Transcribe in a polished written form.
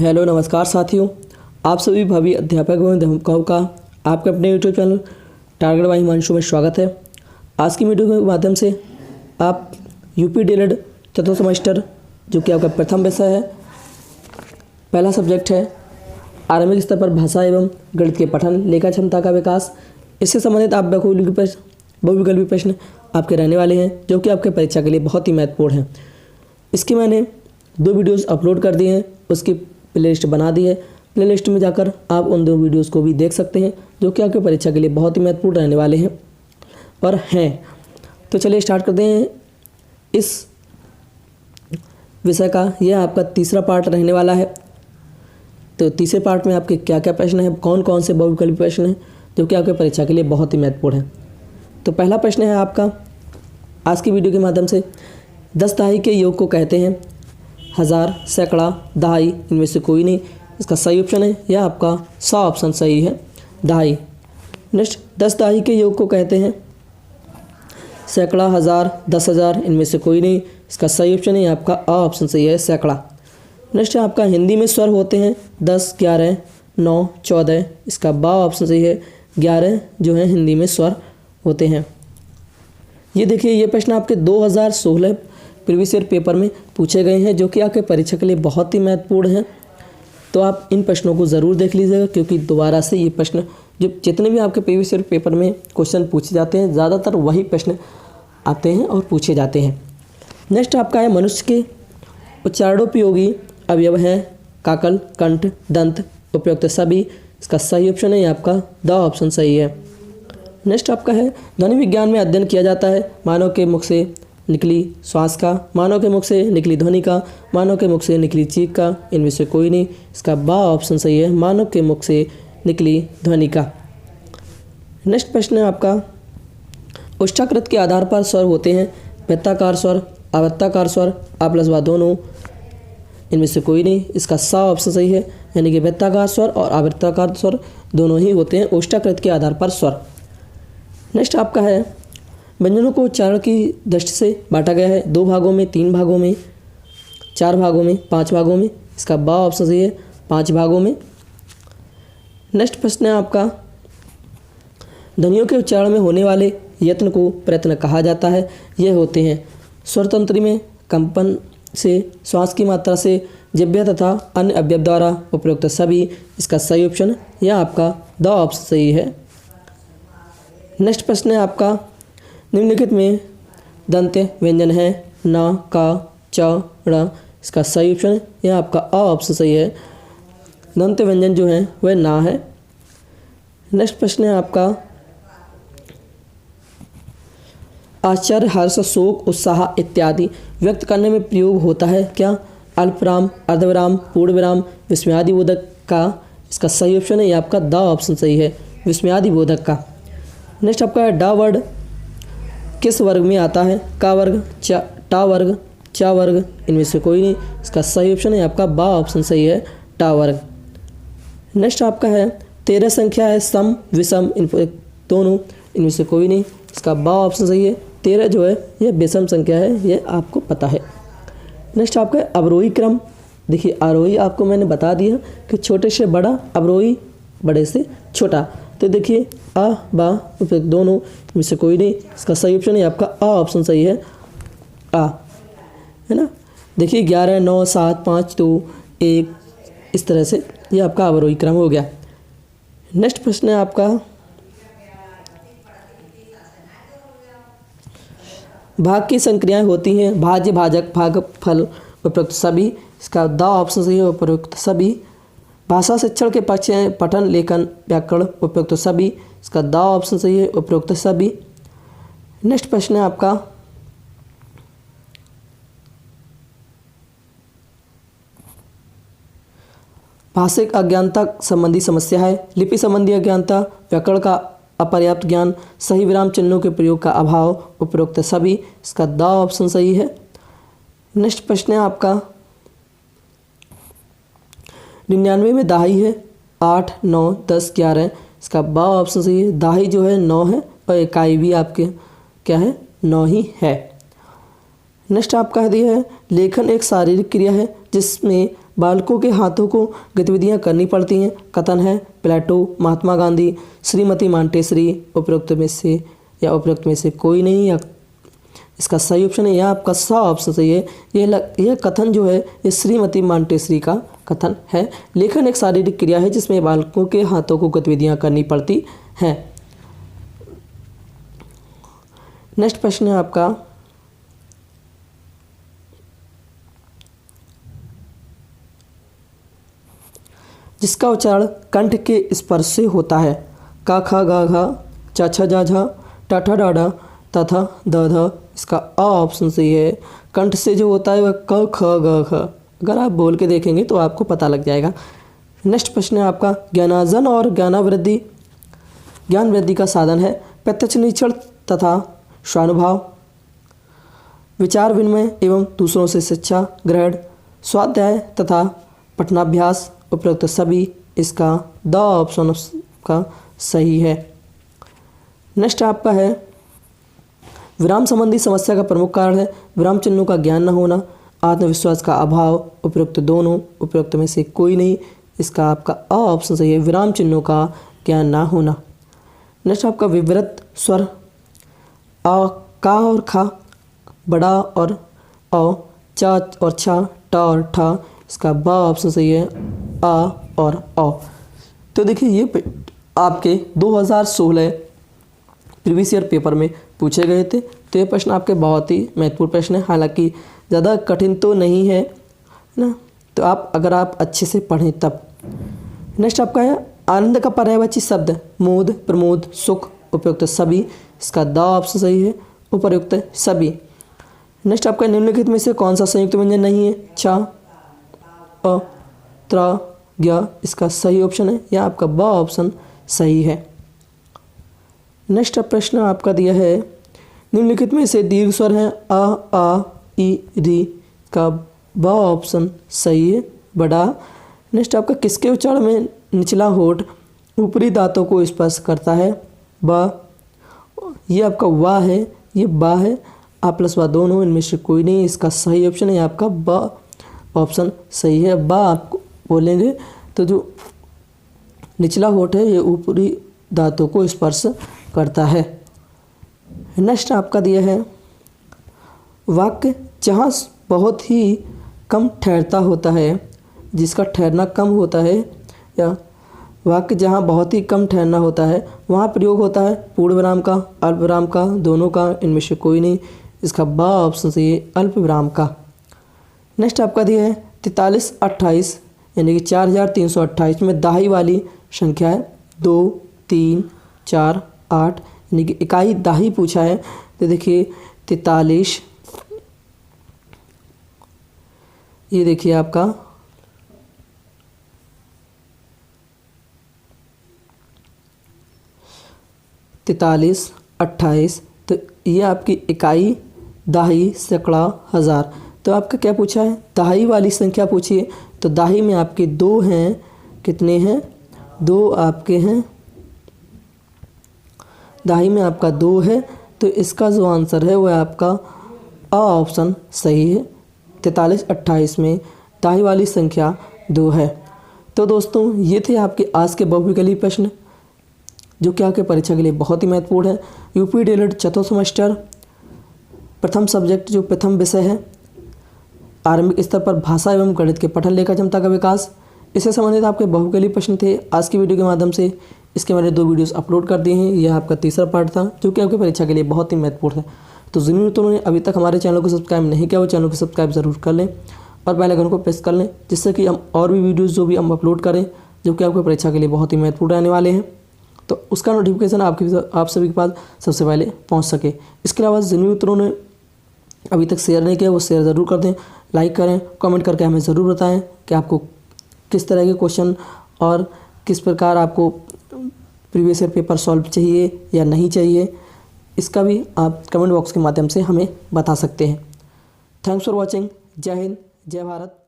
Hello नमस्कार साथियों, आप सभी भावी अध्यापक एवं अध्यापकों का आपके अपने YouTube channel target by Himanshu में स्वागत है। आज की वीडियो के माध्यम से आप यूपी डीएलएड चतुर्थ सेमेस्टर जो कि आपका प्रथम विषय है, पहला सब्जेक्ट है आरंभिक स्तर पर भाषा एवं गणित के पठन, लेखा क्षमता का विकास, इससे संबंधित आप बहुविकल्पी प्रश्न आपके रहने वाले हैं जो कि आपके परीक्षा के लिए बहुत ही महत्वपूर्ण हैं। इसकी मैंने 2 वीडियोज़ अपलोड कर दिए हैं, उसकी प्लेलिस्ट बना दी है। प्लेलिस्ट में जाकर आप उन 2 वीडियोस को भी देख सकते हैं जो कि आपके परीक्षा के लिए बहुत ही महत्वपूर्ण रहने वाले हैं और हैं। तो चलिए स्टार्ट करते हैं इस विषय का। यह आपका तीसरा पार्ट रहने वाला है। तो तीसरे पार्ट में आपके क्या क्या प्रश्न हैं, कौन कौन से बहुविकल्पी प्रश्न हैं जो कि आपके परीक्षा के लिए बहुत ही महत्वपूर्ण हैं। तो पहला प्रश्न है आपका आज की वीडियो के माध्यम से, 10 दहाई के योग को कहते हैं। 1000, सैकड़ा, दहाई, इनमें से कोई नहीं। इसका सही ऑप्शन है, यह आपका 100 ऑप्शन सही है, दहाई। नेक्स्ट, 10 दहाई के योग को कहते हैं। सैकड़ा, 1000, 10,000, इनमें से कोई नहीं। इसका सही ऑप्शन है, आपका आ ऑप्शन सही है, सैकड़ा। नेक्स्ट आपका हिंदी में स्वर होते हैं 10, 11, 9, 14। इसका बा ऑप्शन सही है, 11 जो है हिंदी में स्वर होते हैं। ये देखिए, ये प्रश्न आपके 2016 प्रीवियस ईयर पेपर में पूछे गए हैं जो कि आपके परीक्षा के लिए बहुत ही महत्वपूर्ण हैं। तो आप इन प्रश्नों को ज़रूर देख लीजिएगा क्योंकि दोबारा से ये प्रश्न जितने भी आपके प्रीवियस ईयर पेपर में क्वेश्चन पूछे जाते हैं, ज़्यादातर वही प्रश्न आते हैं और पूछे जाते हैं। नेक्स्ट आपका है मनुष्य के उच्चारणोपयोगी अवयव हैं काकल, कंठ, दंत, उपयुक्त सभी। इसका सही ऑप्शन है आपका द ऑप्शन सही है। नेक्स्ट आपका है ध्वनि विज्ञान में अध्ययन किया जाता है मानव के मुख से निकली श्वास का, मानव के मुख से निकली ध्वनि का, मानव के मुख से निकली चीख का, इनमें से कोई नहीं। इसका बा ऑप्शन सही है, मानव के मुख से निकली ध्वनि का। नेक्स्ट प्रश्न है आपका उष्टाकृत के आधार पर स्वर होते हैं वृत्ताकार स्वर, आवृत्ताकार स्वर, आ प्लस वा दोनों, इनमें से कोई नहीं। इसका सा ऑप्शन सही है, यानी कि वृत्ताकार स्वर और आवृत्ताकार स्वर दोनों ही होते हैं उष्टाकृत के आधार पर स्वर। नेक्स्ट आपका है व्यंजनों को उच्चारण की दृष्टि से बांटा गया है 2 भागों में, 3 भागों में, 4 भागों में, 5 भागों में। इसका बा ऑप्शन सही है, 5 भागों में। नेक्स्ट प्रश्न है आपका ध्वनियों के उच्चारण में होने वाले यत्न को प्रयत्न कहा जाता है। यह होते हैं स्वरतंत्री में कंपन से, श्वास की मात्रा से, जिह्वा तथा अन्य अवयव द्वारा, उपयुक्त सभी। इसका सही ऑप्शन यह आपका द ऑप्शन सही है। नेक्स्ट प्रश्न है आपका निम्नलिखित में दंत व्यंजन है न, का, च, ड़। इसका सही ऑप्शन यह आपका अ ऑप्शन सही है, दंत व्यंजन जो है वह ना है। नेक्स्ट प्रश्न है आपका आश्चर्य, हर्ष, शोक, उत्साह इत्यादि व्यक्त करने में प्रयोग होता है क्या? अल्पविराम, अर्धविराम, पूर्णविराम, विस्मयादिबोधक का। इसका सही ऑप्शन है ये आपका द ऑप्शन सही है, विस्मयादिबोधक का। नेक्स्ट आपका है डा वर्ड किस वर्ग में आता है? का वर्ग, टा वर्ग, चा वर्ग, इनमें से कोई नहीं। इसका सही ऑप्शन है आपका बा ऑप्शन सही है, टा वर्ग। नेक्स्ट आपका है 13 संख्या है सम, विषम, इन दोनों, इनमें से कोई नहीं। इसका बा ऑप्शन सही है, 13 जो है यह विषम संख्या है, यह आपको पता है। नेक्स्ट आपका है अवरोही क्रम। देखिए आरोही आपको मैंने बता दिया कि छोटे से बड़ा, अवरोही बड़े से छोटा। तो देखिए आ, बा, उपयुक्त दोनों, इनमें से कोई नहीं। इसका सही ऑप्शन है आपका आ ऑप्शन सही है, आ, है ना। देखिए 11, 9, 7, 5, 2, 1, इस तरह से ये आपका अवरोही क्रम हो गया। नेक्स्ट प्रश्न है आपका भाग की संक्रियाएं होती हैं भाज्य, भाजक, भागफल, उपयुक्त सभी। इसका द ऑप्शन सही है, उपयुक्त सभी। भाषा शिक्षण के पक्ष हैं पठन, लेखन, व्याकरण, उपयुक्त सभी। इसका द ऑप्शन सही है, उपयुक्त सभी। नेक्स्ट प्रश्न है आपका भाषिक अज्ञानता संबंधी समस्या है, लिपि संबंधी अज्ञानता, व्याकरण का अपर्याप्त ज्ञान, सही विराम चिन्हों के प्रयोग का अभाव, उपयुक्त सभी। इसका द ऑप्शन सही है। नेक्स्ट प्रश्न है आपका 99 में दाही है 8, 9, 10, 11। इसका बा ऑप्शन सही है, दाही जो है 9 है और इकाई भी आपके क्या है 9 ही है। नेक्स्ट आपका दिया है लेखन एक शारीरिक क्रिया है जिसमें बालकों के हाथों को गतिविधियां करनी पड़ती हैं। कथन है प्लेटो, महात्मा गांधी, श्रीमती मांटेसरी, उपरोक्त में से या उपरोक्त में से कोई नहीं, या इसका सही ऑप्शन है, या आपका सा ऑप्शन सही है। यह कथन जो है ये श्रीमती मांटेसरी का कथन है। लेखन एक शारीरिक क्रिया है जिसमें बालकों के हाथों को गतिविधियां करनी पड़ती हैं। नेक्स्ट प्रश्न है आपका, जिसका उच्चारण कंठ के स्पर्श से होता है। का खा गा घा, चा छा जा झा, टा ठा डा डा, ता था द ध। इसका अ ऑप्शन सही है। कंठ से जो होता है वह क ख ग घ। अगर आप बोल के देखेंगे तो आपको पता लग जाएगा। नेक्स्ट प्रश्न है आपका, ज्ञानार्जन और ज्ञान वृद्धि का साधन है। प्रत्यक्ष निरीक्षण तथा स्वानुभव, विचार विनिमय एवं दूसरों से शिक्षा ग्रहण, स्वाध्याय तथा पठनाभ्यास, उपरोक्त सभी। इसका द ऑप्शन का सही है। नेक्स्ट आपका है, विराम संबंधी समस्या का प्रमुख कारण है विराम चिन्हों का ज्ञान न होना, आत्मविश्वास का अभाव, उपरोक्त दोनों, उपरोक्त में से कोई नहीं। इसका आपका अ ऑप्शन सही है, विराम चिन्हों का ज्ञान ना होना। नेक्स्ट आपका विवृत स्वर, अ, का और खा, बड़ा और अ, चा और छा, टा और ठा। इसका ब ऑप्शन सही है, आ और अ। तो देखिए ये आपके 2016 प्रीवियस ईयर पेपर में पूछे गए थे। तो ये प्रश्न आपके बहुत ही महत्वपूर्ण प्रश्न है, हालांकि ज़्यादा कठिन तो नहीं है ना। तो अगर आप अच्छे से पढ़ें तब। नेक्स्ट आपका है, आनंद का पर्यायवाची शब्द, मोद, प्रमोद, सुख, उपयुक्त सभी। इसका द ऑप्शन सही है, उपयुक्त सभी। नेक्स्ट आपका, निम्नलिखित में से कौन सा संयुक्त व्यंजन नहीं है। छा, अ, त्रा, ज्ञ। इसका सही ऑप्शन है, या आपका ब ऑप्शन सही है। नेक्स्ट प्रश्न आपका दिया है, निम्नलिखित में से दीर्घ स्वर है अ, आ, ई, री। का ब ऑप्शन सही है, बड़ा। नेक्स्ट आपका, किसके उच्चारण में निचला होठ ऊपरी दांतों को स्पर्श करता है। ब, ये आपका वा है, ये बा है। आ प्लस वा दोनों, इनमें से कोई नहीं। इसका सही ऑप्शन है आपका ब ऑप्शन सही है। बा आपको बोलेंगे तो जो निचला होठ है ये ऊपरी दांतों को स्पर्श करता है। नेक्स्ट आपका दिया है, वाक्य जहाँ बहुत ही कम ठहरता होता है, जिसका ठहरना कम होता है, या वाक्य जहाँ बहुत ही कम ठहरना होता है वहाँ प्रयोग होता है पूर्ण विराम का, अल्प विराम का, दोनों का, इनमें से कोई नहीं। इसका ब ऑप्शन सही है, अल्प विराम का। नेक्स्ट आपका दिया है 4328 यानी कि 4328 में दाही वाली संख्या है 2, 3, 4, 8 यानी कि इकाई दाही पूछा है। तो देखिए 43, ये देखिए आपका 43, 28, तो ये आपकी इकाई दाही सैकड़ा हज़ार। तो आपका क्या पूछा है, दाही वाली संख्या पूछी है। तो दाही में आपके 2 हैं, कितने हैं, 2 आपके हैं, दाही में आपका 2 है। तो इसका जो आंसर है वह आपका अ ऑप्शन सही है। 43, 28 में दाही वाली संख्या 2 है। तो दोस्तों ये थे आपके आज के बहुविकल्पी प्रश्न, जो कि आपके परीक्षा के लिए बहुत ही महत्वपूर्ण है। यूपी डीएलएड चतुर्थ सेमेस्टर प्रथम सब्जेक्ट जो प्रथम विषय है, आरंभिक स्तर पर भाषा एवं गणित के पठन लेखा क्षमता का विकास, इससे संबंधित आपके बहुविकल्पी प्रश्न थे। आज की वीडियो के माध्यम से इसके मैंने 2 वीडियोस अपलोड कर दिए हैं। यह आपका तीसरा पार्ट था, जो कि आपकी परीक्षा के लिए बहुत ही महत्वपूर्ण है। तो जिन मित्रों ने अभी तक हमारे चैनल को सब्सक्राइब नहीं किया वो चैनल को सब्सक्राइब ज़रूर कर लें और बेल आइकन को प्रेस कर लें, जिससे कि हम और भी वीडियोज़ जो भी हम अपलोड करें, जो कि आपकी परीक्षा के लिए बहुत ही महत्वपूर्ण रहने वाले हैं, तो उसका नोटिफिकेशन आप सभी के पास सबसे पहले पहुँच सके। इसके अलावा जिन मित्रों ने अभी तक शेयर नहीं किया वो शेयर ज़रूर कर दें, लाइक करें, कमेंट करके हमें ज़रूर बताएं कि आपको किस तरह के क्वेश्चन और किस प्रकार आपको प्रीवियस ईयर पेपर सॉल्व चाहिए या नहीं चाहिए, इसका भी आप कमेंट बॉक्स के माध्यम से हमें बता सकते हैं। Thanks for watching. जय हिंद, जय भारत।